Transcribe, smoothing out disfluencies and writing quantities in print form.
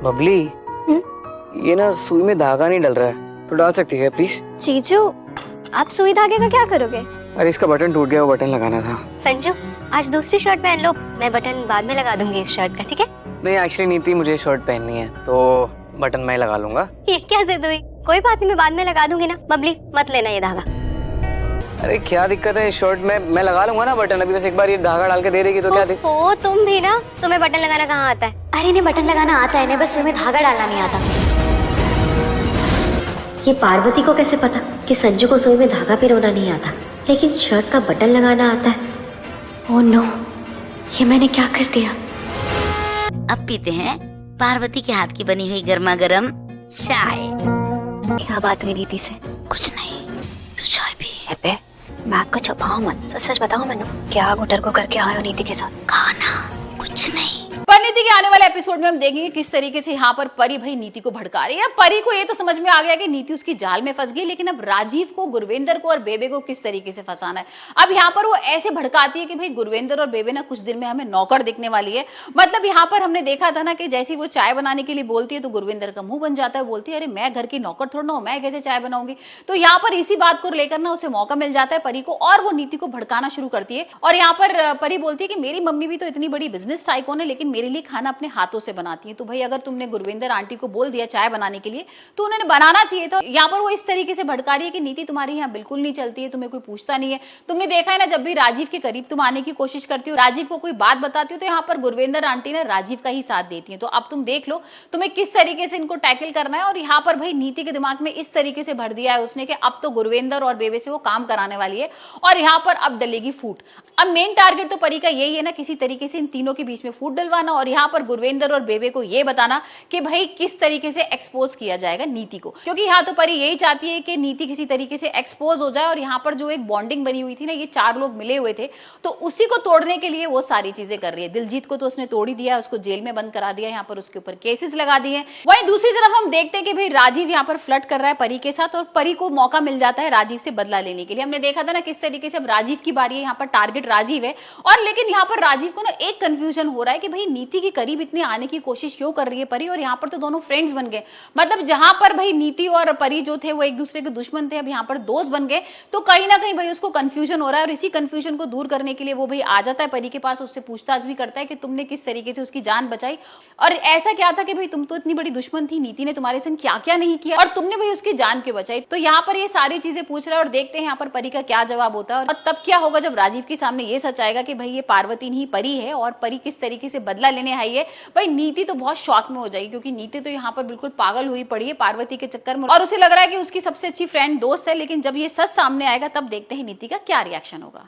बबली, ये ना सुई में धागा नहीं डल रहा है, तो डाल सकती है प्लीज? जीजू, आप सुई धागे का क्या करोगे? अरे इसका बटन टूट गया, वो बटन लगाना था। संजू, आज दूसरी शर्ट पहन लो, मैं बटन बाद में लगा दूंगी इस शर्ट का, ठीक है? नहीं एक्चुअली नीति, मुझे शर्ट पहननी है तो बटन मैं लगा लूंगा। ये क्या जिद हुई? कोई बात नहीं, मैं बाद में लगा दूंगी ना। बबली, मत लेना ये धागा। अरे क्या दिक्कत है, शर्ट में मैं लगा लूंगा ना बटन। अभी बस एक बार ये धागा डाल के दे देगी तो क्या दिक्कत? ओ तुम भी ना, तुम्हें बटन लगाना कहाँ आता है? अरे इन्हें बटन लगाना आता है, इन्हें बस सुई में धागा डालना नहीं आता। ये पार्वती को कैसे पता कि संजू को सुई में धागा पिरोना नहीं आता, लेकिन शर्ट का बटन लगाना आता है? ओह नो, ये मैंने क्या कर दिया? अब पीते हैं पार्वती के हाथ की बनी हुई गर्मा गर्म चाय। क्या बात हुई नीति से? कुछ नहीं, तू चाय पी। अबे बात को छुपाओ मत, सच सच बताओ मैनू, क्या गुटर को करके आए हो नीति के साथ? खाना कुछ नहीं। परिणीति के आने वाले एपिसोड में हम देखेंगे किस तरीके से यहाँ पर परी भाई नीति को भड़का रही है। परी को ये तो समझ में आ गया कि नीति उसकी जाल में फंस गई, लेकिन अब राजीव को, गुरविंदर को और बेबे को किस तरीके से फंसाना है। अब यहाँ पर वो ऐसे भड़काती है कि भाई गुरविंदर और बेबे ना कुछ दिन में हमें नौकर दिखने वाली है। मतलब यहाँ पर हमने देखा था ना कि जैसे वो चाय बनाने के लिए बोलती है तो गुरविंदर का मुंह बन जाता है, बोलती है अरे मैं घर की नौकर थोड़ा ना हूं, मैं कैसे चाय बनाऊंगी। तो यहाँ पर इसी बात को लेकर ना उसे मौका मिल जाता है परी को, और वो नीति को भड़काना शुरू करती है। और यहाँ पर परी बोलती है कि मेरी मम्मी भी तो इतनी बड़ी बिजनेस टाइकून है, लेकिन मेरे लिए खाना अपने हाथों से बनाती है। तो भाई अगर तुमने गुरविंदर आंटी को बोल दिया चाय बनाने के लिए तो उन्होंने बनाना चाहिए था। यहाँ पर वो इस तरीके से भड़का रही है कि नीति तुम्हारी यहाँ बिल्कुल नहीं चलती है, तुम्हें कोई पूछता नहीं है। तुमने देखा है ना, जब भी राजीव के करीब तुम आने की कोशिश करती हो, राजीव को कोई बात बताती हो, तो यहाँ पर गुरविंदर आंटी ने राजीव का ही साथ देती है। तो अब तुम देख लो तुम्हें किस तरीके से इनको टैकल करना है। और यहाँ पर भाई नीति के दिमाग में इस तरीके से भर दिया है उसने कि अब तो गुरविंदर और बेबे से वो काम कराने वाली है, और यहाँ पर अब डलेगी फूट। अब मेन टारगेट तो परी का यही है ना, किसी तरीके से इन तीनों के बीच में फूट डलवाना, और यहाँ पर गुरविंदर और बेबे को ये बताना कि भाई किस तरीके से एक्सपोज किया जाएगा नीति को। क्योंकि यहाँ तो परी यही चाहती है कि नीति किसी तरीके से एक्सपोज हो जाए। और यहाँ पर जो एक बॉन्डिंग बनी हुई थी ना, ये चार लोग मिले हुए थे, तो उसी को तोड़ने के लिए वो सारी चीजें कर रही है। दिलजीत को तो उसने तोड़ ही दिया, उसको जेल में बंद करा दिया, यहाँ पर उसके ऊपर केसेस लगा दिए। वहीं दूसरी तरफ हम देखते हैं कि भाई राजीव यहाँ पर फ्लर्ट कर रहा है परी के साथ, और परी को मौका मिल जाता है राजीव से बदला लेने के लिए। हमने देखा था ना किस तरीके से अब राजीव की बारी है, यहाँ पर टारगेट राजीव है। और लेकिन यहाँ पर राजीव को ना एक कंफ्यूजन हो रहा है कि भाई नीति के करीब इतने आने की कोशिश क्यों कर रही है परी, और यहाँ पर तो दोनों फ्रेंड्स बन गए। मतलब जहां पर भाई नीति और परी जो थे वो एक दूसरे के दुश्मन थे, अब यहाँ पर दोस्त बन गए। तो कहीं ना कहीं भाई उसको कंफ्यूजन हो रहा है, और इसी कंफ्यूजन को दूर करने के लिए वो भाई आ जाता है परी के पास, उससे पूछताछ भी करता है कि तुमने किस तरीके से उसकी जान बचाई, और ऐसा क्या था कि भाई तुम तो इतनी बड़ी दुश्मन थी, नीति ने तुम्हारे संग क्या क्या नहीं किया, और तुमने भाई उसकी जान क्यों बचाई। तो यहाँ पर ये सारी चीजें पूछ रहा है, और देखते हैं यहाँ पर परी का क्या जवाब होता है। और तब क्या होगा जब राजीव के सामने ये सच आएगा कि भाई ये पार्वती नहीं परी है, और परी किस तरीके से बदला लेने आई है। भाई नीति तो बहुत शॉक में हो जाएगी, क्योंकि नीति तो यहाँ पर बिल्कुल पागल हुई पड़ी है पार्वती के चक्कर में, और उसे लग रहा है कि उसकी सबसे अच्छी फ्रेंड दोस्त है। लेकिन जब ये सच सामने आएगा तब देखते हैं नीति का क्या रिएक्शन होगा।